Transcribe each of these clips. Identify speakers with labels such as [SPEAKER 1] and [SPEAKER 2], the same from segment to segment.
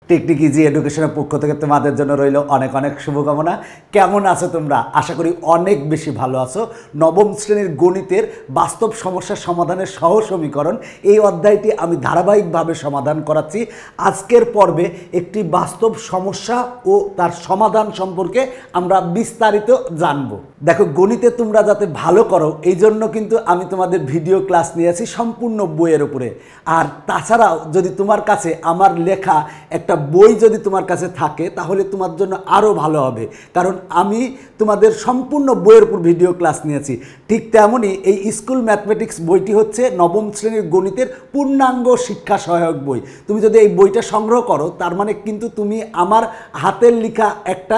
[SPEAKER 1] Technique easy এডুকেশনের পক্ষ থেকে তোমাদের জন্য রইল অনেক অনেক শুভকামনা। কেমন আছো তোমরা? আশা করি অনেক বেশি ভালো আছো। নবম শ্রেণীর গণিতের বাস্তব সমস্যার সমাধানের সহজ সমীকরণ এই অধ্যায়টি আমি ধারাবাহিকভাবে সমাধান করাচ্ছি। আজকের পর্বে একটি বাস্তব সমস্যা ও তার সমাধান সম্পর্কে আমরা বিস্তারিত জানব। দেখো, গণিতে তোমরা যাতে ভালো করো এই জন্য কিন্তু আমি তোমাদের ভিডিও ক্লাস নিয়েছি সম্পূর্ণ বইয়ের উপরে। আর তাছাড়াও যদি তোমার কাছে আমার লেখা একটা বই যদি তোমার কাছে থাকে তাহলে তোমার জন্য আরও ভালো হবে, কারণ আমি তোমাদের সম্পূর্ণ বইয়ের উপর ভিডিও ক্লাস নিয়েছি। ঠিক তেমনই এই স্কুল ম্যাথমেটিক্স বইটি হচ্ছে নবম শ্রেণীর গণিতের পূর্ণাঙ্গ শিক্ষা সহায়ক বই। তুমি যদি এই বইটা সংগ্রহ করো তার মানে কিন্তু তুমি আমার হাতের লেখা একটা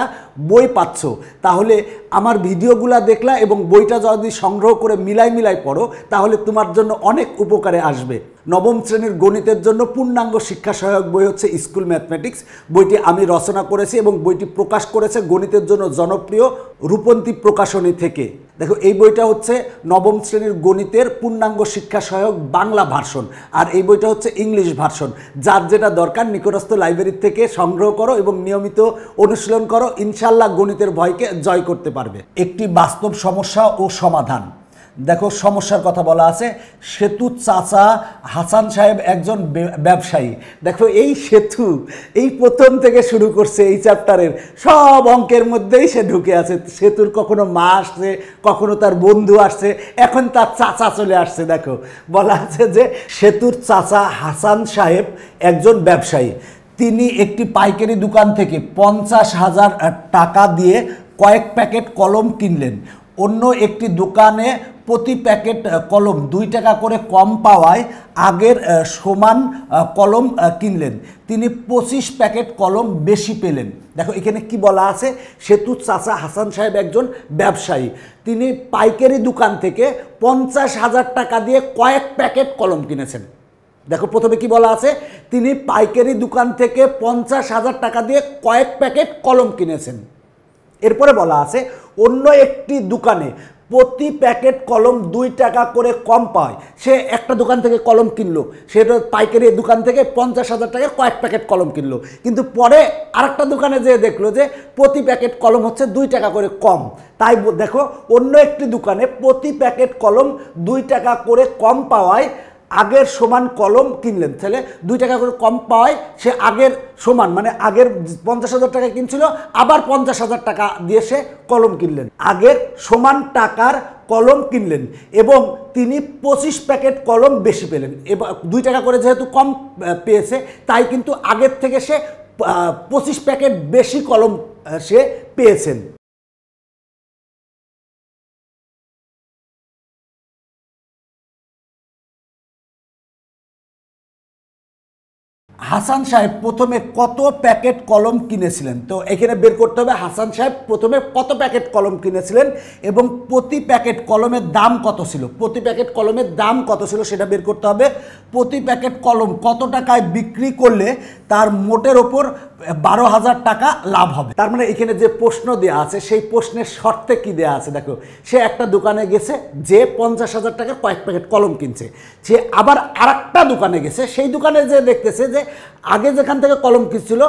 [SPEAKER 1] বই পাচ্ছ। তাহলে আমার ভিডিওগুলা দেখলা এবং বইটা যদি সংগ্রহ করে মিলাই পড়ো তাহলে তোমার জন্য অনেক উপকারে আসবে। নবম শ্রেণীর গণিতের জন্য পূর্ণাঙ্গ শিক্ষা সহায়ক বই হচ্ছে স্কুল ম্যাথমেটিক্স। বইটি আমি রচনা করেছি এবং বইটি প্রকাশ করেছে গণিতের জন্য জনপ্রিয় রূপন্তী প্রকাশনী থেকে। দেখো, এই বইটা হচ্ছে নবম শ্রেণীর গণিতের পূর্ণাঙ্গ শিক্ষা সহায়ক বাংলা ভার্সন, আর এই বইটা হচ্ছে ইংলিশ ভার্সন। যার যেটা দরকার নিকটস্থ লাইব্রেরি থেকে সংগ্রহ করো এবং নিয়মিত অনুশীলন করো, ইনশাল্লাহ গণিতের ভয়কে জয় করতে পারবে। একটি বাস্তব সমস্যা ও সমাধান। দেখো, সমস্যার কথা বলা আছে, সেতু চাচা হাসান সাহেব একজন ব্যবসায়ী। দেখো, এই সেতু এই প্রথম থেকে শুরু করছে, এই চ্যাপ্টারের সব অঙ্কের মধ্যেই সে ঢুকে আছে। সেতুর কখনো মা আসছে, কখনো তার বন্ধু আসছে, এখন তার চাচা চলে আসছে। দেখো, বলা আছে যে সেতুর চাচা হাসান সাহেব একজন ব্যবসায়ী। তিনি একটি পাইকারি দোকান থেকে 50,000 টাকা দিয়ে কয়েক প্যাকেট কলম কিনলেন। অন্য একটি দোকানে প্রতি প্যাকেট কলম 2 টাকা করে কম পাওয়ায় আগের সমান কলম কিনলেন। তিনি 25 প্যাকেট কলম বেশি পেলেন। দেখো, এখানে কি বলা আছে, সেতু চাচা হাসান সাহেব একজন ব্যবসায়ী। তিনি পাইকারি দোকান থেকে 50,000 টাকা দিয়ে কয়েক প্যাকেট কলম কিনেছেন। দেখো, প্রথমে কি বলা আছে, তিনি পাইকারি দোকান থেকে 50,000 টাকা দিয়ে কয়েক প্যাকেট কলম কিনেছেন। এরপরে বলা আছে অন্য একটি দোকানে প্রতি প্যাকেট কলম 2 টাকা করে কম পায়। সে একটা দোকান থেকে কলম কিনলো, সেটা পাইকারি দোকান থেকে 50,000 টাকার কয়েক প্যাকেট কলম কিনলো, কিন্তু পরে আরেকটা দোকানে যেয়ে দেখলো যে প্রতি প্যাকেট কলম হচ্ছে 2 টাকা করে কম। তাই দেখো, অন্য একটি দোকানে প্রতি প্যাকেট কলম 2 টাকা করে কম পাওয়ায় আগের সমান কলম কিনলেন। তাহলে 2 টাকা করে কম পাওয়ায় সে আগের সমান, মানে আগের 50,000 টাকা কিনছিল, আবার 50,000 টাকা দিয়ে সে কলম কিনলেন। আগের সমান টাকার কলম কিনলেন এবং তিনি 25 প্যাকেট কলম বেশি পেলেন। এবার 2 টাকা করে যেহেতু কম পেয়েছে, তাই কিন্তু আগের থেকে সে 25 প্যাকেট বেশি কলম সে পেয়েছেন। হাসান সাহেব প্রথমে কত প্যাকেট কলম কিনেছিলেন? তো এখানে বের করতে হবে হাসান সাহেব প্রথমে কত প্যাকেট কলম কিনেছিলেন এবং প্রতি প্যাকেট কলমের দাম কত ছিল। প্রতি প্যাকেট কলমের দাম কত ছিল সেটা বের করতে হবে। প্রতি প্যাকেট কলম কত টাকায় বিক্রি করলে তার মোটের ওপর 12,000 টাকা লাভ হবে। তার মানে এখানে যে প্রশ্ন দেওয়া আছে সেই প্রশ্নের শর্তে কি দেওয়া আছে, দেখো, সে একটা দোকানে গেছে, যে 50,000 টাকা কয়েক প্যাকেট কলম কিনছে। সে আবার আরেকটা দোকানে গেছে, সেই দোকানে যে দেখতেছে যে আগে যেখান থেকে কলম কিনছিল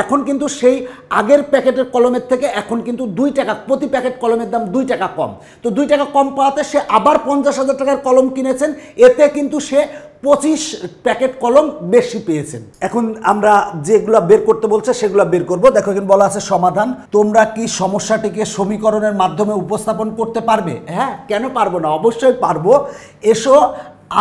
[SPEAKER 1] এখন কিন্তু সেই আগের প্যাকেটের কলমের থেকে এখন কিন্তু 2 টাকা, প্রতি প্যাকেট কলমের দাম 2 টাকা কম। তো 2 টাকা কম পাওয়াতে সে আবার 50,000 টাকার কলম কিনেছেন, এতে কিন্তু সে 25 প্যাকেট কলম বেশি পেয়েছেন। এখন আমরা যেগুলো বের করতে বলছে সেগুলো বের করব। দেখো, এখানে বলা আছে সমাধান। তোমরা কি সমস্যাটিকে সমীকরণের মাধ্যমে উপস্থাপন করতে পারবে? হ্যাঁ, কেন পারবো না, অবশ্যই পারবো। এসো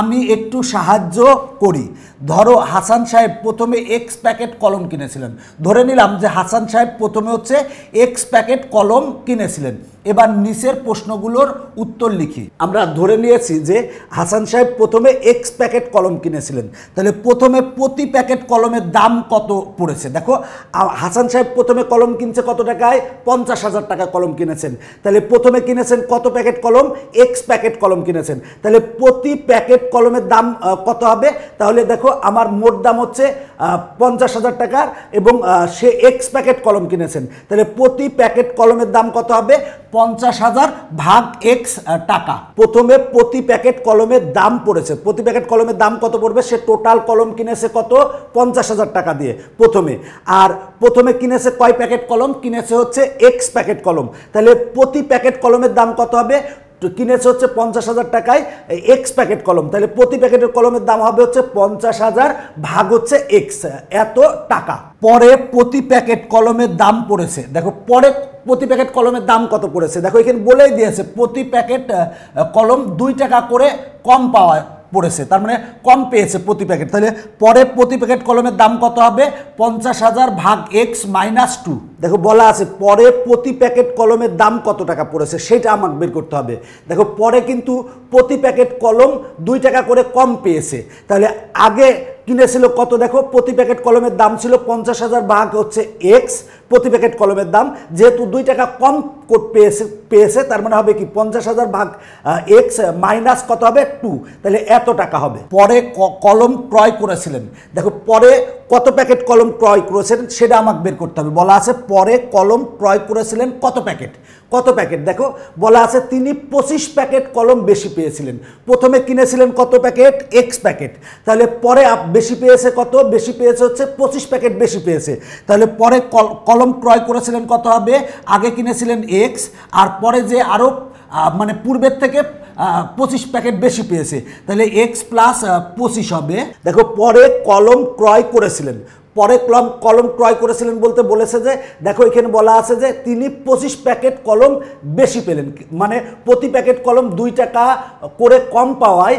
[SPEAKER 1] আমি একটু সাহায্য করি। ধরো, হাসান সাহেব প্রথমে X প্যাকেট কলম কিনেছিলেন। ধরে নিলাম যে হাসান সাহেব প্রথমে হচ্ছে X প্যাকেট কলম কিনেছিলেন। এবার নিচের প্রশ্নগুলোর উত্তর লিখি। আমরা ধরে নিয়েছি যে হাসান সাহেব প্রথমে X প্যাকেট কলম কিনেছিলেন। তাহলে প্রথমে প্রতি প্যাকেট কলমের দাম কত পড়েছে? দেখো, হাসান সাহেব প্রথমে কলম কিনছে কত টাকায়? 50,000 টাকা কলম কিনেছেন। তাহলে প্রথমে কিনেছেন কত প্যাকেট কলম? X প্যাকেট কলম কিনেছেন। তাহলে প্রতি প্যাকেট কলমের দাম কত হবে? তাহলে দেখো, আমার মোট দাম হচ্ছে 50,000 টাকার এবং সে এক্স প্যাকেট কলম কিনেছেন, তাহলে প্রতি প্যাকেট কলমের দাম কত হবে? 50,000 ভাগ এক্স টাকা। প্রথমে প্রতি প্যাকেট কলমের দাম পড়েছে, প্রতি প্যাকেট কলমের দাম কত পড়বে? সে টোটাল কলম কিনেছে কত? 50,000 টাকা দিয়ে প্রথমে। আর প্রথমে কিনেছে কয় প্যাকেট কলম? কিনেছে হচ্ছে এক্স প্যাকেট কলম, তাহলে প্রতি প্যাকেট কলমের দাম কত হবে? কিনেছে হচ্ছে 50,000 টাকায় এক্স প্যাকেট কলম, তাহলে প্রতি প্যাকেটের কলমের দাম হবে হচ্ছে 50,000 ভাগ হচ্ছে এক্স, এত টাকা। পরে প্রতি প্যাকেট কলমের দাম পড়েছে, দেখো পরে প্রতি প্যাকেট কলমের দাম কত পড়েছে, দেখো এখানে বলেই দিয়েছে প্রতি প্যাকেট কলম 2 টাকা করে কম পাওয়া পড়েছে, তার মানে কম পেয়েছে প্রতি প্যাকেট। তাহলে পরে প্রতি প্যাকেট কলমের দাম কত হবে? 50,000 ভাগ এক্স মাইনাস 2। দেখো বলা আছে পরে প্রতি প্যাকেট কলমের দাম কত টাকা পড়েছে সেটা আমাকে বের করতে হবে। দেখো পরে কিন্তু প্রতি প্যাকেট কলম 2 টাকা করে কম পেয়েছে, তাহলে আগে কিনেছিল কত? দেখো প্রতি প্যাকেট কলমের দাম ছিল 50,000 ভাগ হচ্ছে এক্স প্রতি প্যাকেট কলমের দাম, যেহেতু 2 টাকা কম পেয়েছে তার মানে হবে কি 50,000 ভাগ এক্স মাইনাস কত হবে? 2, তাহলে এত টাকা হবে। পরে কলম ক্রয় করেছিলেন, দেখো পরে কত প্যাকেট কলম ক্রয় করেছিলেন সেটা আমাকে বের করতে হবে। বলা আছে পরে কলম ক্রয় করেছিলেন কত প্যাকেট? কত প্যাকেট? দেখো বলা আছে তিনি 25 প্যাকেট কলম বেশি পেয়েছিলেন। প্রথমে কিনেছিলেন কত প্যাকেট? এক্স প্যাকেট, তাহলে পরে বেশি পেয়েছে কত? বেশি পেয়েছে হচ্ছে 25 প্যাকেট বেশি পেয়েছে, তাহলে পরে কলম ক্রয় করেছিলেন কত হবে? আগে কিনেছিলেন এক্স আর পরে যে আরও মানে পূর্বের থেকে 25 প্যাকেট বেশি পেয়েছে, তাহলে এক্স প্লাস 25 হবে। দেখো পরে কলম ক্রয় করেছিলেন, পরে কলম ক্রয় করেছিলেন বলতে বলেছে যে দেখো এখানে বলা আছে যে তিনি 25 প্যাকেট কলম বেশি পেলেন, মানে প্রতি প্যাকেট কলম 2 টাকা করে কম পাওয়ায়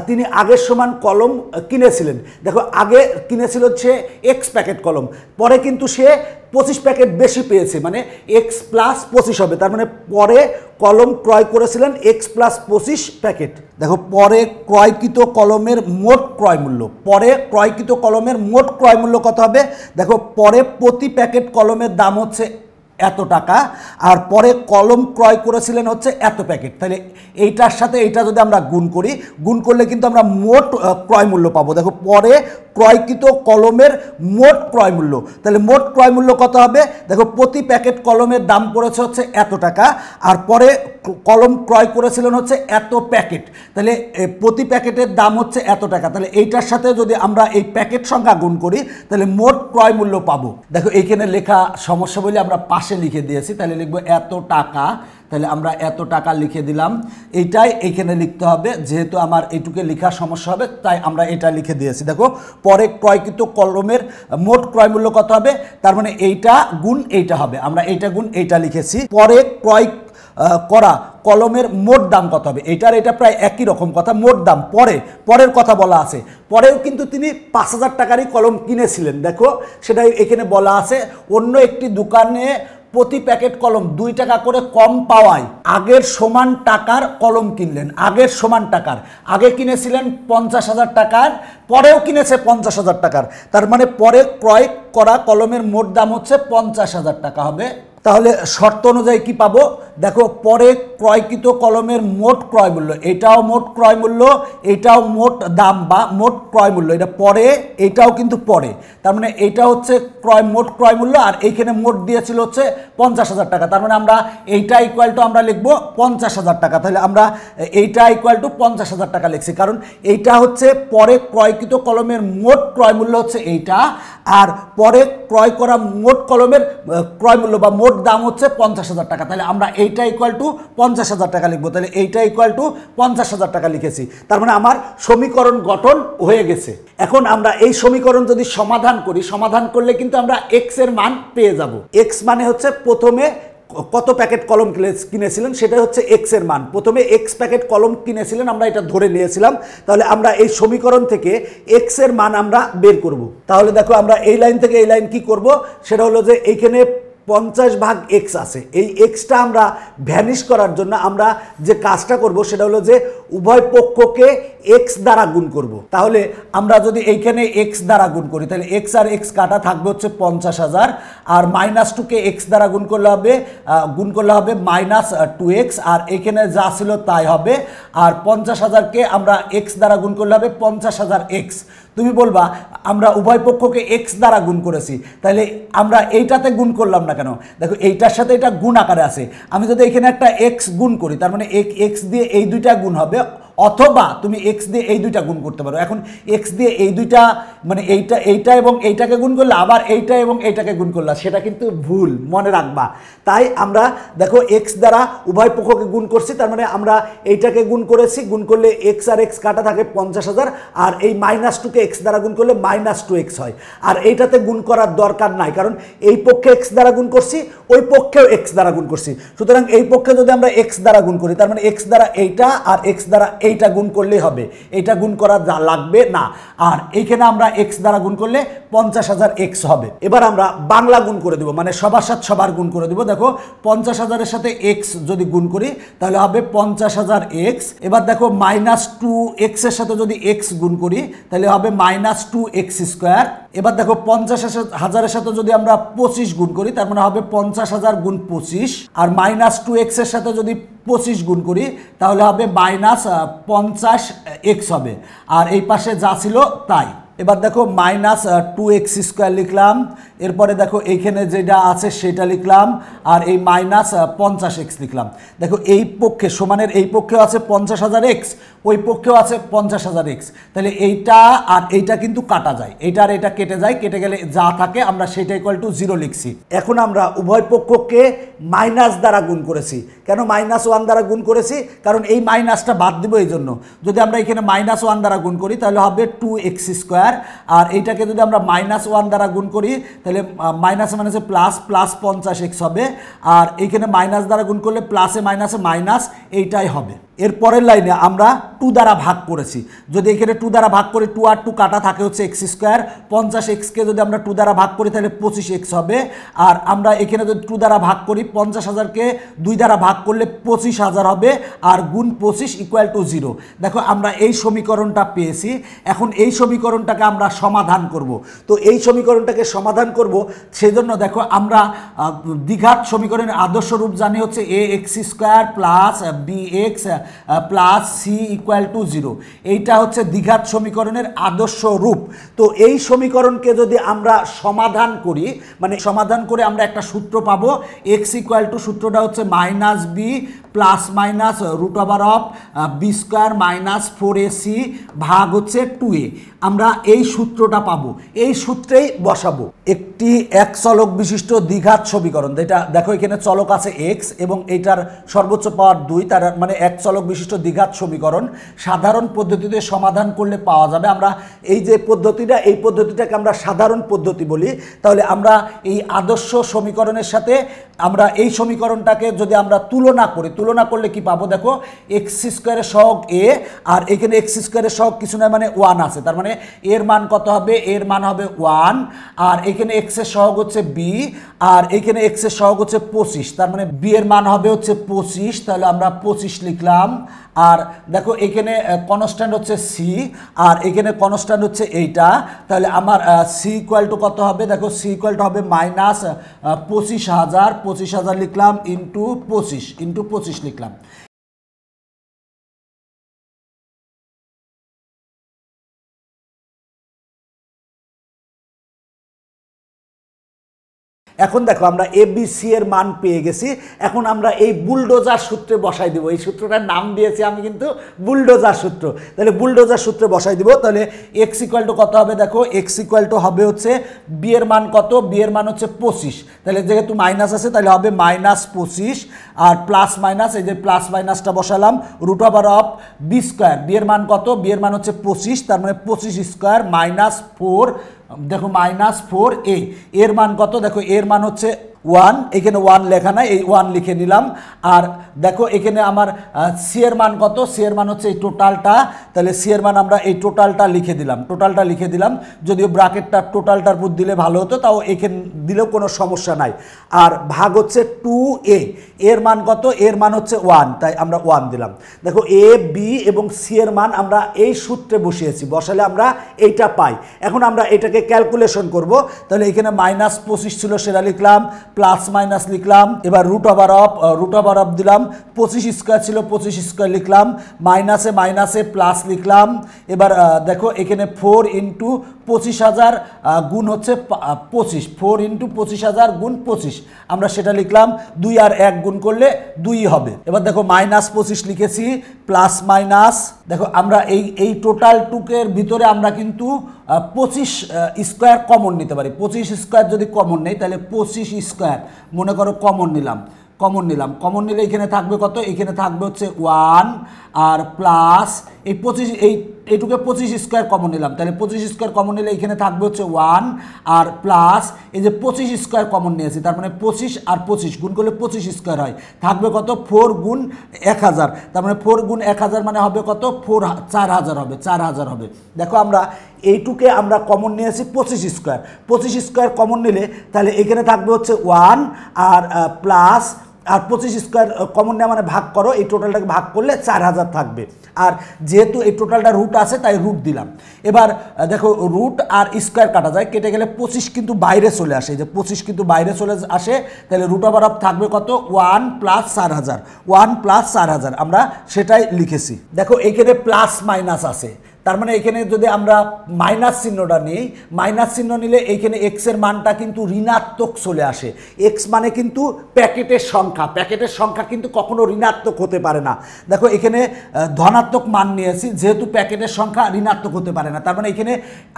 [SPEAKER 1] তিনি আগের সমান কলম কিনেছিলেন। দেখো আগে কিনেছিল সে এক্স প্যাকেট কলম, পরে কিন্তু সে 25 প্যাকেট বেশি পেয়েছে, মানে এক্স প্লাস 25 হবে, তার মানে পরে কলম ক্রয় করেছিলেন এক্স প্লাস 25 প্যাকেট। দেখো পরে ক্রয়কৃত কলমের মোট ক্রয় মূল্য, পরে ক্রয়কৃত কলমের মোট ক্রয় মূল্য কত হবে? দেখো পরে প্রতি প্যাকেট কলমের দাম হচ্ছে এত টাকা আর পরে কলম ক্রয় করেছিলেন হচ্ছে এত প্যাকেট, তাহলে এইটার সাথে এইটা যদি আমরা গুণ করি, গুণ করলে কিন্তু আমরা মোট ক্রয় মূল্য পাবো। দেখো পরে ক্রয়কৃত কলমের মোট ক্রয় মূল্য, তাহলে মোট ক্রয় মূল্য কত হবে? দেখো প্রতি প্যাকেট কলমের দাম পড়েছে হচ্ছে এত টাকা আর পরে কলম ক্রয় করেছিলেন হচ্ছে এত প্যাকেট, তাহলে প্রতি প্যাকেটের দাম হচ্ছে এত টাকা, তাহলে এইটার সাথে যদি আমরা এই প্যাকেট সংখ্যা গুণ করি তাহলে মোট ক্রয় মূল্য পাবো। দেখো এইখানে লেখা সমস্যা বলে আমরা পাশে লিখে দিয়েছি, তাহলে লিখবো এত টাকা, তাহলে আমরা এত টাকা লিখে দিলাম, এইটাই এইখানে লিখতে হবে, যেহেতু আমার এইটুকে লেখা সমস্যা হবে তাই আমরা এটা লিখে দিয়েছি। দেখো পরে ক্রয়কৃত কলমের মোট ক্রয় মূল্য কত হবে? তার মানে এইটা গুণ এইটা হবে, আমরা এইটা গুণ এইটা লিখেছি। পরে ক্রয় করা কলমের মোট দাম কত হবে? এইটার এটা প্রায় একই রকম কথা, মোট দাম। পরের কথা বলা আছে, পরেও কিন্তু তিনি 5,000 টাকারই কলম কিনেছিলেন, দেখো সেটাই এখানে বলা আছে। অন্য একটি দোকানে প্রতি প্যাকেট কলম 2 টাকা করে কম পাওয়ায় আগের সমান টাকার কলম কিনলেন, আগের সমান টাকার, আগে কিনেছিলেন 50,000 টাকার, পরেও কিনেছে 50,000 টাকার, তার মানে পরে ক্রয় করা কলমের মোট দাম হচ্ছে 50,000 টাকা হবে। তাহলে শর্ত অনুযায়ী কি পাবো? দেখো পরে ক্রয়কৃত কলমের মোট ক্রয় মূল্য, এটাও মোট ক্রয় মূল্য, এটাও মোট দাম বা মোট ক্রয় মূল্য, এটা পরে, এটাও কিন্তু পরে, তার মানে এটা হচ্ছে মোট ক্রয় মূল্য আর এইখানে মোট দিয়েছিল হচ্ছে 50,000 টাকা, তার মানে আমরা এইটা ইকুয়াল টু আমরা লিখবো 50,000 টাকা। তাহলে আমরা এইটা ইকুয়াল টু 50,000 টাকা লিখছি, কারণ এইটা হচ্ছে পরে ক্রয়কৃত কলমের মোট ক্রয় মূল্য হচ্ছে এইটা, আর পরে ক্রয় করা মোট কলমের ক্রয় মূল্য বা মোট দাম হচ্ছে 50,000 টাকা, তাহলে আমরা এইটা ইকুয়াল টু 50,000 টাকা লিখবো, তাহলে এইটা ইকুয়াল টু 50,000 টাকা লিখেছি, তার মানে আমার সমীকরণ গঠন হয়ে গেছে। এখন আমরা এই সমীকরণ যদি সমাধান করি, সমাধান করলে কিন্তু আমরা এক্স এর মান পেয়ে যাব। এক্স মানে হচ্ছে প্রথমে কত প্যাকেট কলম কিনেছিলেন সেটা হচ্ছে এক্স এর মান, প্রথমে এক্স প্যাকেট কলম কিনেছিলেন আমরা এটা ধরে নিয়েছিলাম, তাহলে আমরা এই সমীকরণ থেকে এক্স এর মান আমরা বের করব। তাহলে দেখো আমরা এই লাইন থেকে এই লাইন কি করব, সেটা হলো যে এইখানে 50/x আছে। এই এক্সটা আমরা ভ্যানিশ করার জন্য আমরা যে কাজটা করব সেটা হলো যে উভয় পক্ষকে x দ্বারা গুণ করব। তাহলে আমরা যদি এইখানে x দ্বারা গুণ করি তাহলে x আর x কাটা থাকবে হচ্ছে 50,000, আর -2কে x দ্বারা গুণ করলে হবে -2x, আর এখানে যা ছিল তাই হবে, আর 50,000কে আমরা x দ্বারা গুণ করলে হবে 50,000x। তুমি বলবা আমরা উভয় পক্ষকে x দ্বারা গুণ করেছি, তাহলে আমরা এইটাতে গুণ করলাম না কেন? দেখো এইটার সাথে এটা গুণ আকারে আছে, আমি যদি এখানে একটা x গুণ করি তার মানে x দিয়ে এই দুইটা গুণ হবে, অথবা তুমি x দিয়ে এই দুইটা গুণ করতে পারো। এখন x দিয়ে এই দুইটা মানে এইটা এবং এইটাকে গুণ করলে আবার এইটা এবং এইটাকে গুণ করলা, সেটা কিন্তু ভুল, মনে রাখবা। তাই আমরা দেখো x দ্বারা উভয় পক্ষকে গুণ করছি, তার মানে আমরা এইটাকে গুণ করেছি, গুণ করলে x আর x কাটা থাকে 50,000, আর এই -2কে x দ্বারা গুণ করলে -2x হয়। আর এইটাতে গুণ করার দরকার নাই, কারণ এই পক্ষে x দ্বারা গুণ করছি, ওই পক্ষেও x দ্বারা গুণ করছি। সুতরাং এই পক্ষে যদি আমরা x দ্বারা গুণ করি তার মানে x দ্বারা এইটা আর x দ্বারা এইটা গুণ করলেই হবে, এইটা গুণ করা লাগবে না। আর এইখানে আমরা x দ্বারা গুণ করলে 50,000x হবে। এবার আমরা বাংলা গুণ করে দেব, মানে সবার সাথে সবার গুণ করে দেব। দেখো 50,000-এর সাথে x যদি গুণ করি তাহলে হবে 50,000x। এবার দেখো -2x এর সাথে যদি x গুণ করি তাহলে হবে -2x²। এবার দেখো 50,000-এর সাথে যদি আমরা 25 গুণ করি তার মানে হবে 50,000 গুণ 25, আর -2x এর সাথে যদি 25 গুণ করি তাহলে হবে -50x হবে, আর এই পাশে যা ছিল তাই। এবার দেখো -2x² লিখলাম, এরপরে দেখো এইখানে যেটা আছে সেটা লিখলাম, আর এই -50x লিখলাম। দেখো এই পক্ষে সমানের এই পক্ষেও আছে 50,000x, ওই পক্ষেও আছে 50,000x, তাহলে এইটা আর এইটা কিন্তু কাটা যায়, এইটা আর এটা কেটে যায়, কেটে গেলে যা থাকে আমরা সেটা =0 লিখছি। এখন আমরা উভয় পক্ষকে মাইনাস দ্বারা গুণ করেছি। কেন -1 দ্বারা গুণ করেছি? কারণ এই মাইনাসটা বাদ দিব এই জন্য। যদি আমরা এখানে -1 দ্বারা গুণ করি তাহলে হবে 2x², আর এইটাকে যদি আমরা -1 দ্বারা গুণ করি তাহলে মাইনাস মাইনাসে প্লাস, প্লাস 50x হবে, আর এইখানে মাইনাস দ্বারা গুণ করলে প্লাসে মাইনাসে মাইনাস, এইটাই হবে। এরপরের লাইনে আমরা 2 দ্বারা ভাগ করেছি, যদি এখানে 2 দ্বারা ভাগ করি 2 আর 2 কাটা থাকে হচ্ছে x², 50x-কে যদি আমরা 2 দ্বারা ভাগ করি তাহলে 25x হবে, আর আমরা এখানে যদি 2 দ্বারা ভাগ করি 50,000-কে 2 দ্বারা ভাগ করলে 25,000 হবে, আর গুণ 25 = 0। দেখো আমরা এই সমীকরণটা পেয়েছি। এখন এই সমীকরণটাকে আমরা সমাধান করব। তো এই সমীকরণটাকে সমাধান করব সেজন্য দেখো আমরা দ্বিঘাত সমীকরণের আদর্শ রূপ জানি হচ্ছে ax² plus bx plus c = 0। এইটা হচ্ছে দ্বিঘাত সমীকরণের আদর্শ রূপ। তো এই সমীকরণকে যদি আমরা সমাধান করি, মানে সমাধান করে আমরা একটা সূত্র পাবো, x = সূত্রটা হচ্ছে -b plus minus √b² - 4ac ভাগ হচ্ছে 2a। আমরা এই সূত্রটা পাবো, এই সূত্রেই বসাবো। একটি এক চলক বিশিষ্ট দ্বিঘাত সমীকরণ, যেটা দেখো এখানে চলক আছে x এবং এটার সর্বোচ্চ পাওয়ার 2, তার মানে এক চলক বিশিষ্ট দ্বিঘাত সমীকরণ সাধারণ পদ্ধতিতে সমাধান করলে পাওয়া যাবে। আমরা এই যে পদ্ধতিটা, এই পদ্ধতিটাকে আমরা সাধারণ পদ্ধতি বলি। তাহলে আমরা এই আদর্শ সমীকরণের সাথে আমরা এই সমীকরণটাকে যদি আমরা তুলনা করি, তুলনা করলে কি পাবো? দেখো x² সহগ a, আর এখানে x² সহগ কিছু নয় মানে 1 আছে, তার মানে এর মান কত হবে? এর মান হবে 1, আর এখানে x এর সহগ হচ্ছে b, আর এখানে x এর সহগ হচ্ছে 25, তার মানে b এর মান হবে হচ্ছে 25, তাহলে আমরা 25 লিখলাম। আর দেখো এখানে কনস্ট্যান্ট হচ্ছে c, আর এখানে কনস্ট্যান্ট হচ্ছে এইটা, তাহলে আমার c = কত হবে? দেখো c = হবে -25,000 লিখলাম ইন্টু 25 লিখলাম। এখন দেখো আমরা ABC এর মান পেয়ে গেছি। এখন আমরা এই বুলডোজার সূত্রে বসাই দিব। এই সূত্রটার নাম দিয়েছি আমি কিন্তু বুলডোজার সূত্র। তাহলে বুলডোজার সূত্রে বসাই দিব। তাহলে x = কত হবে? দেখো x = হবে হচ্ছে b এর মান কত? b এর মান হচ্ছে 25, তাহলে যেহেতু মাইনাস আছে তাহলে হবে -25, আর প্লাস মাইনাস, এই যে প্লাস মাইনাসটা বসালাম, √b², b এর মান কত? b এর মান হচ্ছে 25, তার মানে 25² - 4, দেখো -4a, এর মান কত? দেখো এর মান হচ্ছে ওয়ান, এখানে ওয়ান লেখা নাই, এই ওয়ান লিখে নিলাম। আর দেখো এখানে আমার সি এর মান কত, সি এর মান হচ্ছে এই টোটালটা, তাহলে সি এর মান আমরা এই টোটালটা লিখে দিলাম, টোটালটা লিখে দিলাম। যদিও ব্র্যাকেটটা টোটালটার উপর দিলে ভালো হতো, তাও এখানে দিলেও কোনো সমস্যা নাই। আর ভাগ হচ্ছে 2a, এর মান কত, এর মান হচ্ছে 1, তাই আমরা 1 দিলাম। দেখো এ বি এবং সি এর মান আমরা এই সূত্রে বসিয়েছি, বসালে আমরা এইটা পাই। এখন আমরা এটাকে ক্যালকুলেশন করব, তাহলে এখানে -25 ছিল সেটা লিখলাম, প্লাস মাইনাস লিখলাম, এবার রুট ওভার অফ দিলাম, 25 স্কোয়ার ছিল 25 স্কোয়ার লিখলাম, মাইনাসে মাইনাসে প্লাস লিখলাম। এবার দেখো এখানে 4 ইন্টু 25,000 গুণ হচ্ছে 25, 4 ইন্টু 25,000 গুণ 25, আমরা সেটা লিখলাম। 2 আর 1 গুণ করলে 2 হবে। এবার দেখো -25 লিখেছি, প্লাস মাইনাস, দেখো আমরা এই টোটাল টুকের ভিতরে আমরা কিন্তু 25 স্কোয়ার কমন নিতে পারি। 25 স্কোয়ার যদি কমন নেই তাহলে 25 স্কোয়ার মনে করো কমন নিলাম, কমন নিলে এখানে থাকবে কত, এখানে থাকবে হচ্ছে 1 আর প্লাস এই 25, এইটুকে 25 স্কোয়ার কমন নিলাম, তাহলে 25 স্কোয়ার কমন নিলে এখানে থাকবে হচ্ছে 1 আর প্লাস এই যে 25 স্কোয়ার কমন নিয়েছি, তার মানে 25 আর 25 গুণ করলে 25 স্কোয়ার হয়, থাকবে কত 4 গুণ 1000, তার মানে 4 গুণ 1000 মানে হবে কত 4000 হবে, 4000 হবে। দেখো আমরা এইটুকে আমরা কমন নিয়েছি 25 স্কোয়ার, 25 স্কোয়ার কমন নিলে তাহলে এখানে থাকবে হচ্ছে 1 আর প্লাস আর 25 স্কোয়ার কমন নেওয়া মানে ভাগ করো, এই টোটালটাকে ভাগ করলে 4000 থাকবে। আর যেহেতু এই টোটালটা রুট আছে তাই রুট দিলাম। এবার দেখো রুট আর স্কোয়ার কাটা যায়, কেটে গেলে 25 কিন্তু বাইরে চলে আসে, যে 25 কিন্তু বাইরে চলে আসে, তাহলে রুট ওভার অফ থাকবে কত 1 প্লাস 4000, 1 প্লাস 4000 আমরা সেটাই লিখেছি। দেখো এখানে প্লাস মাইনাস আছে, তার মানে এখানে যদি আমরা মাইনাস চিহ্নটা নিই, মাইনাস চিহ্ন নিলে এইখানে এক্স এর মানটা কিন্তু ঋণাত্মক চলে আসে। এক্স মানে কিন্তু প্যাকেটের সংখ্যা, প্যাকেটের সংখ্যা কিন্তু কখনো ঋণাত্মক হতে পারে না। দেখো এখানে ধনাত্মক মান নিয়েছি, যেহেতু প্যাকেটের সংখ্যা ঋণাত্মক হতে পারে না, তার মানে এখানে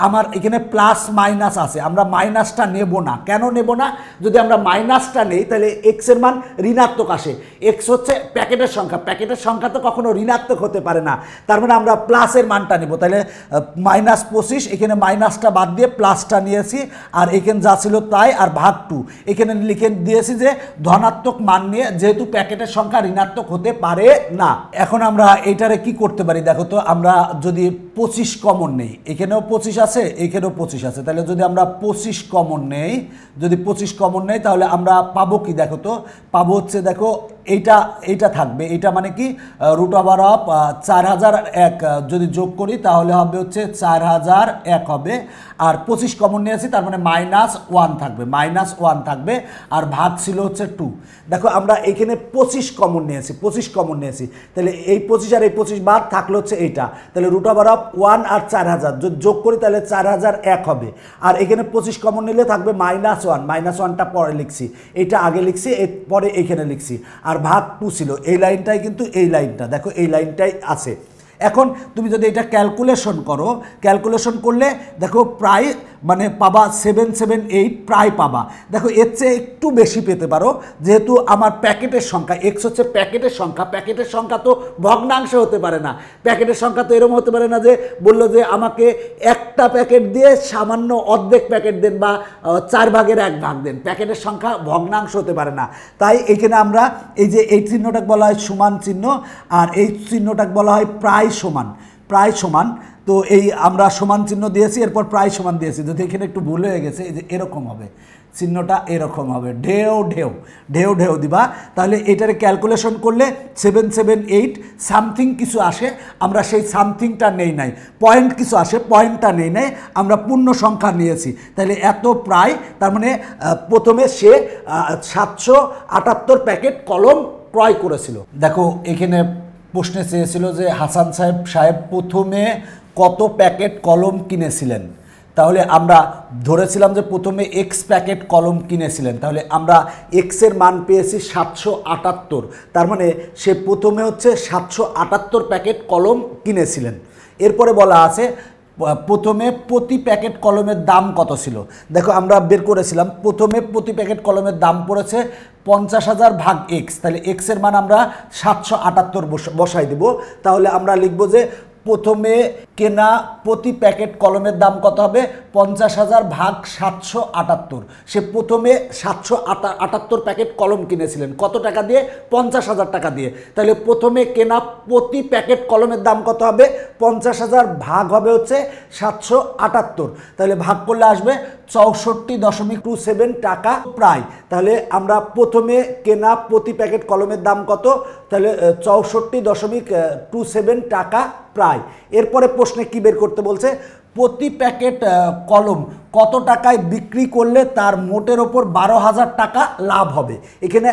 [SPEAKER 1] আমার এখানে প্লাস মাইনাস আছে, আমরা মাইনাসটা নেব না। কেন নেব না, যদি আমরা মাইনাসটা নেই তাহলে এক্স এর মান ঋণাত্মক আসে। এক্স হচ্ছে প্যাকেটের সংখ্যা, প্যাকেটের সংখ্যা তো কখনো ঋণাত্মক হতে পারে না, তার মানে আমরা প্লাসের মানটা নেব। তাহলে -25, এখানে মাইনাসটা বাদ দিয়ে প্লাসটা নিয়েছি, আর এখানে যা ছিল তাই, আর ভাগ 2 এখানে লিখে দিয়েছি যে ধনাত্মক মান নিয়ে, যেহেতু প্যাকেটের সংখ্যা ঋণাত্মক হতে পারে না। এখন আমরা এইটারে কি করতে পারি, দেখো তো আমরা যদি 25 কমন নেই, এখানেও 25 আছে এখানেও 25 আছে, তাহলে যদি আমরা 25 কমন নেই, যদি 25 কমন নেই তাহলে আমরা পাবো কি, দেখো তো পাবো হচ্ছে, দেখো এইটা থাকবে, এইটা মানে কি রুট ওভার অফ 4001 যদি যোগ করি তাহলে হবে হচ্ছে 4001 হবে, আর 25 কমন নিয়েছি তার মানে -1 থাকবে, -1 থাকবে, আর ভাগ ছিল হচ্ছে 2। দেখো আমরা এখানে 25 কমন নিয়েছি, 25 কমন নিয়েছি, তাহলে এই 25 আর এই 25 বাদ থাকলো হচ্ছে এইটা, তাহলে রুট ওভার অফ 1 আর 4000 যদি যোগ করি তাহলে 4001 হবে, আর এখানে 25 কমন নিলে থাকবে -1, -1টা পরে লিখছি, এইটা আগে লিখছি পরে এইখানে লিখছি, আর ভাগ 2 ছিল, এই লাইনটাই কিন্তু এই লাইনটা, দেখো এই লাইনটাই আছে। এখন তুমি যদি এটা ক্যালকুলেশন করো, ক্যালকুলেশন করলে দেখো প্রায় মানে পাবা 778 প্রায় পাবা। দেখো এর চেয়ে একটু বেশি পেতে পারো, যেহেতু আমার প্যাকেটের সংখ্যা, এক্স হচ্ছে প্যাকেটের সংখ্যা, প্যাকেটের সংখ্যা তো ভগ্নাংশ হতে পারে না, প্যাকেটের সংখ্যা তো এরকম হতে পারে না যে বললো যে আমাকে একটা প্যাকেট দিয়ে সামান্য অর্ধেক প্যাকেট দেন বা 4 ভাগের 1 ভাগ দেন, প্যাকেটের সংখ্যা ভগ্নাংশ হতে পারে না। তাই এখানে আমরা এই যে এই চিহ্নটাকে বলা হয় সমান চিহ্ন, আর এই চিহ্নটাকে বলা হয় প্রায় সমান, প্রায় সমান। তো এই আমরা সমান চিহ্ন দিয়েছি, এরপর প্রায় সমান দিয়েছি, যদি এখানে একটু ভুল হয়ে গেছে, এই যে এরকম হবে চিহ্নটা, এরকম হবে ঢেউ ঢেউ ঢেউ ঢেউ দিবা, তাহলে এটারে ক্যালকুলেশন করলে 778 সামথিং কিছু আসে, আমরা সেই সামথিংটা নেই নাই, পয়েন্ট কিছু আসে, পয়েন্টটা নেই নাই, আমরা পূর্ণ সংখ্যা নিয়েছি, তাহলে এত প্রায়, তার মানে প্রথমে সে 778 প্যাকেট কলম ক্রয় করেছিল। দেখো এখানে প্রশ্নে চেয়েছিল যে হাসান সাহেব প্রথমে কত প্যাকেট কলম কিনেছিলেন, তাহলে আমরা ধরেছিলাম যে প্রথমে এক্স প্যাকেট কলম কিনেছিলেন, তাহলে আমরা এক্সের মান পেয়েছি 778, তার মানে সে প্রথমে হচ্ছে 778 প্যাকেট কলম কিনেছিলেন। এরপরে বলা আছে প্রথমে প্রতি প্যাকেট কলমের দাম কত ছিল। দেখো আমরা বের করেছিলাম, প্রথমে প্রতি প্যাকেট কলমের দাম পড়েছে 50,000 ভাগ এক্স, তাহলে এক্সের মান আমরা 778 বসাই দেব, তাহলে আমরা লিখব যে প্রথমে কেনা প্রতি প্যাকেট কলমের দাম কত হবে? 50,000 ভাগ 778। সে প্রথমে 778 প্যাকেট কলম কিনেছিলেন কত টাকা দিয়ে? 50,000 টাকা দিয়ে। তাহলে প্রথমে কেনা প্রতি প্যাকেট কলমের দাম কত হবে? 50,000 ভাগ হবে হচ্ছে 778। তাহলে ভাগ করলে আসবে 64.27 টাকা প্রায়। তাহলে আমরা প্রথমে কেনা প্রতি প্যাকেট কলমের দাম কত? তাহলে 64.27 টাকা প্রায়। এরপরে প্রশ্নে কি বের করতে বলছে? প্রতি প্যাকেট কলম কত টাকায় বিক্রি করলে তার মোটের ওপর 12,000 টাকা লাভ হবে। এখানে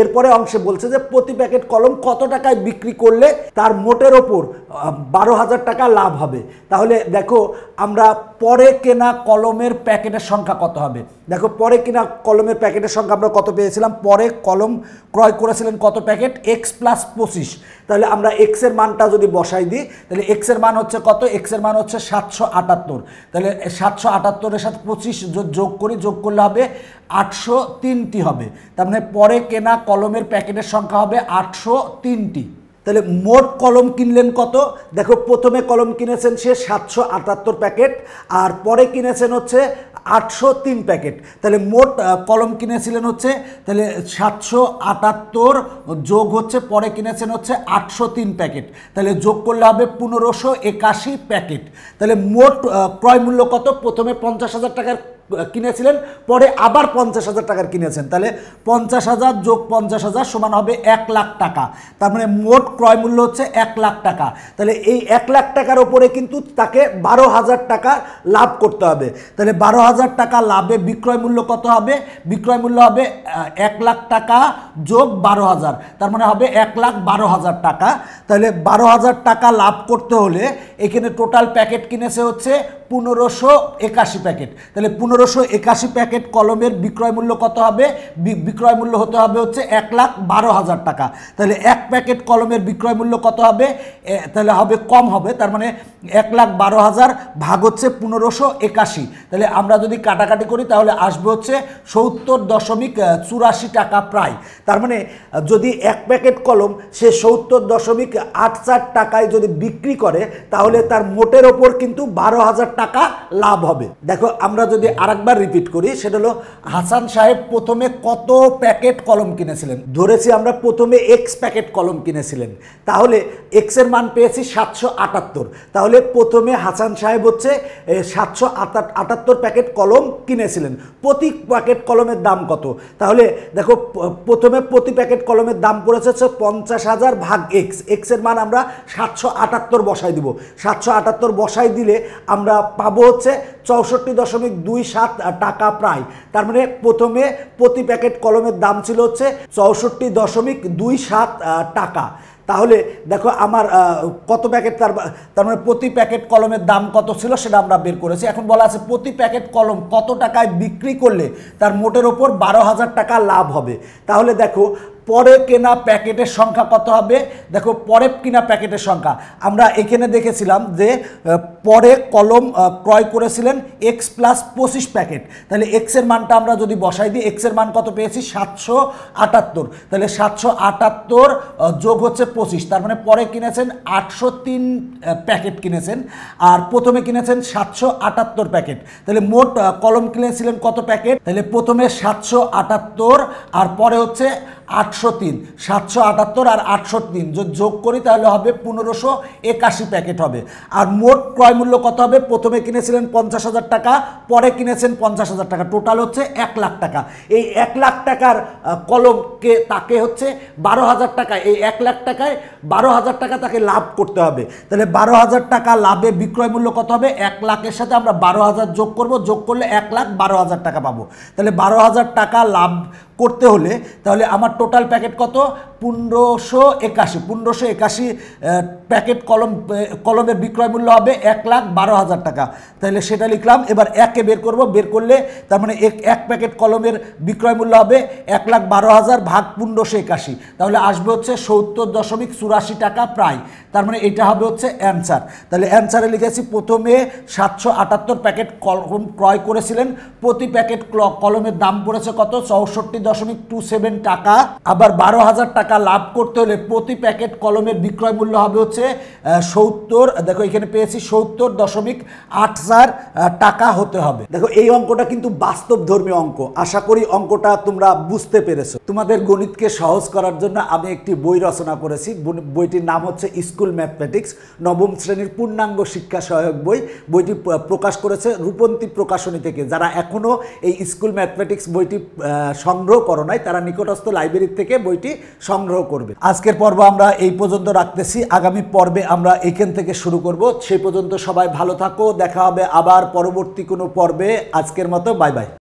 [SPEAKER 1] এরপরে অংশে বলছে যে প্রতি প্যাকেট কলম কত টাকায় বিক্রি করলে তার মোটের ওপর 12,000 টাকা লাভ হবে। তাহলে দেখো আমরা পরে কেনা কলমের প্যাকেটের সংখ্যা কত হবে? দেখো পরে কেনা কলমের প্যাকেটের সংখ্যা আমরা কত পেয়েছিলাম? পরে কলম ক্রয় করেছিলেন কত প্যাকেট? x + 25। তাহলে আমরা x এর মানটা যদি বসাই দিই তাহলে x এর মান হচ্ছে কত? x এর মান হচ্ছে 778। তাহলে 778 এর সাথে 25 যোগ করি, যোগ করলে হবে 803টি হবে। তার মানে পরে কেনা কলমের প্যাকেটের সংখ্যা হবে 803টি। তাহলে মোট কলম কিনলেন কত? দেখো প্রথমে কলম কিনেছেন সে 778 প্যাকেট, আর পরে কিনেছেন হচ্ছে 803 প্যাকেট। তাহলে মোট কলম কিনেছিলেন হচ্ছে, তাহলে 778 যোগ হচ্ছে পরে কিনেছেন হচ্ছে 803 প্যাকেট। তাহলে যোগ করলে হবে 1581 প্যাকেট। তাহলে মোট ক্রয় মূল্য কত? প্রথমে 50,000 টাকার কিনেছিলেন, পরে আবার 50,000 টাকার কিনেছেন। তাহলে 50,000 যোগ 50,000 সমান হবে 1 লাখ টাকা। তার মানে মোট ক্রয় মূল্য হচ্ছে 1 লাখ টাকা। তাহলে এই 1 লাখ টাকার ওপরে কিন্তু তাকে 12,000 টাকা লাভ করতে হবে। তাহলে 12,000 টাকা লাভে বিক্রয় মূল্য কত হবে? বিক্রয় মূল্য হবে 1 লাখ টাকা যোগ 12,000, তার মানে হবে 1,12,000 টাকা। তাহলে 12,000 টাকা লাভ করতে হলে এখানে টোটাল প্যাকেট কিনেছে হচ্ছে 1581 প্যাকেট। তাহলে 1581 প্যাকেট কলমের বিক্রয় মূল্য কত হবে? বিক্রয় মূল্য হতে হবে হচ্ছে 1,12,000 টাকা। তাহলে এক প্যাকেট কলমের বিক্রয় মূল্য কত হবে? তাহলে হবে কম হবে, তার মানে 1,12,000 ভাগ হচ্ছে 1581। তাহলে আমরা যদি কাটাকাটি করি তাহলে আসবে হচ্ছে 70.84 টাকা প্রায়। তার মানে যদি এক প্যাকেট কলম সে 70.84 টাকায় যদি বিক্রি করে তাহলে তার মোটের ওপর কিন্তু 12,000 টাকা লাভ হবে। দেখো আমরা যদি আরেকবার রিপিট করি, সেটা হলো হাসান সাহেব প্রথমে কত প্যাকেট কলম কিনেছিলেন? ধরেছি আমরা প্রথমে x প্যাকেট কলম কিনেছিলেন, তাহলে x এর মান পেয়েছি 778। তাহলে প্রথমে হাসান সাহেব হচ্ছে 778 প্যাকেট কলম কিনেছিলেন। প্রতি প্যাকেট কলমের দাম কত? তাহলে দেখো প্রথমে প্রতি প্যাকেট কলমের দাম পড়েছে 50,000 ভাগ x। x এর মান আমরা 778 বসাই দিব। 778 বসাই দিলে আমরা পাবো হচ্ছে 64.27 টাকা প্রায়। তার মানে প্রথমে প্রতি প্যাকেট কলমের দাম ছিল হচ্ছে 64.27 টাকা। তাহলে দেখো আমার কত প্যাকেট, তার মানে প্রতি প্যাকেট কলমের দাম কত ছিল সেটা আমরা বের করেছি। এখন বলা আছে প্রতি প্যাকেট কলম কত টাকায় বিক্রি করলে তার মোটের ওপর 12,000 টাকা লাভ হবে। তাহলে দেখো পরে কেনা প্যাকেটের সংখ্যা কত হবে? দেখো পরে কেনা প্যাকেটের সংখ্যা আমরা এখানে দেখেছিলাম যে পরে কলম ক্রয় করেছিলেন x + 25 প্যাকেট। তাহলে x এর মানটা আমরা যদি বসাই দিই, x এর মান কত পেয়েছি? 778। তাহলে 778 যোগ হচ্ছে 25, তার মানে পরে কিনেছেন 803 প্যাকেট কিনেছেন, আর প্রথমে কিনেছেন 778 প্যাকেট। তাহলে মোট কলম কিনেছিলেন কত প্যাকেট? তাহলে প্রথমে 778 আর পরে হচ্ছে 803। 778 আর 803 যদি যোগ করি তাহলে হবে 1581 প্যাকেট হবে। আর মোট ক্রয় মূল্য কত হবে? প্রথমে কিনেছিলেন 50,000 টাকা, পরে কিনেছেন 50,000 টাকা, টোটাল হচ্ছে 1 লাখ টাকা। এই 1 লাখ টাকার কলমকে তাকে হচ্ছে 12,000 টাকা, এই 1 লাখ টাকায় 12,000 টাকা তাকে লাভ করতে হবে। তাহলে 12,000 টাকা লাভে বিক্রয় মূল্য কত হবে? 1 লাখের সাথে আমরা 12,000 যোগ করব, যোগ করলে 1,12,000 টাকা পাবো। তাহলে 12,000 টাকা লাভ করতে হলে তাহলে আমার টোটাল প্যাকেট কত? 1581 প্যাকেট কলমের বিক্রয় মূল্য হবে 1,12,000 টাকা। তাহলে সেটা লিখলাম। এবার একে বের করব, বের করলে তার মানে এক প্যাকেট কলমের বিক্রয় মূল্য হবে 1,12,000 ভাগ 1581, তাহলে আসবে হচ্ছে 70.84 টাকা প্রায়। তার মানে এটা হবে হচ্ছে অ্যান্সার। তাহলে অ্যান্সারে লিখেছি প্রথমে 778 প্যাকেট কলম ক্রয় করেছিলেন, প্রতি প্যাকেট কলমের দাম পড়েছে কত? 64.27 টাকা। আবার 12,000 টাকা লাভ করতে হলে প্রতি প্যাকেট কলমের বিক্রয় মূল্য হবে হচ্ছে 70, দেখো এখানে পেয়েছি 70.84 টাকা হতে হবে। দেখো এই অঙ্কটা কিন্তু বাস্তব ধর্মী অঙ্ক, আশা করি অঙ্কটা তোমরা বুঝতে পেরেছো। তোমাদের গণিতকে সহজ করার জন্য আমি একটি বই রচনা করেছি, বইটির নাম হচ্ছে স্কুল ম্যাথমেটিক্স, নবম শ্রেণীর পূর্ণাঙ্গ শিক্ষা সহায়ক বই। বইটি প্রকাশ করেছে রূপন্তী প্রকাশনী থেকে। যারা এখনো এই স্কুল ম্যাথমেটিক্স বইটি সংগ্রহ করো নাই তারা নিকটস্থ লাইব্রেরি থেকে বইটি সংগ্রহ করবে। আজকের পর্ব আমরা এই পর্যন্ত রাখতেছি, আগামী পর্বে আমরা এখান থেকে শুরু করব। সেই পর্যন্ত সবাই ভালো থাকো, দেখা হবে আবার পরবর্তী কোনো পর্বে। আজকের মতো বাই বাই।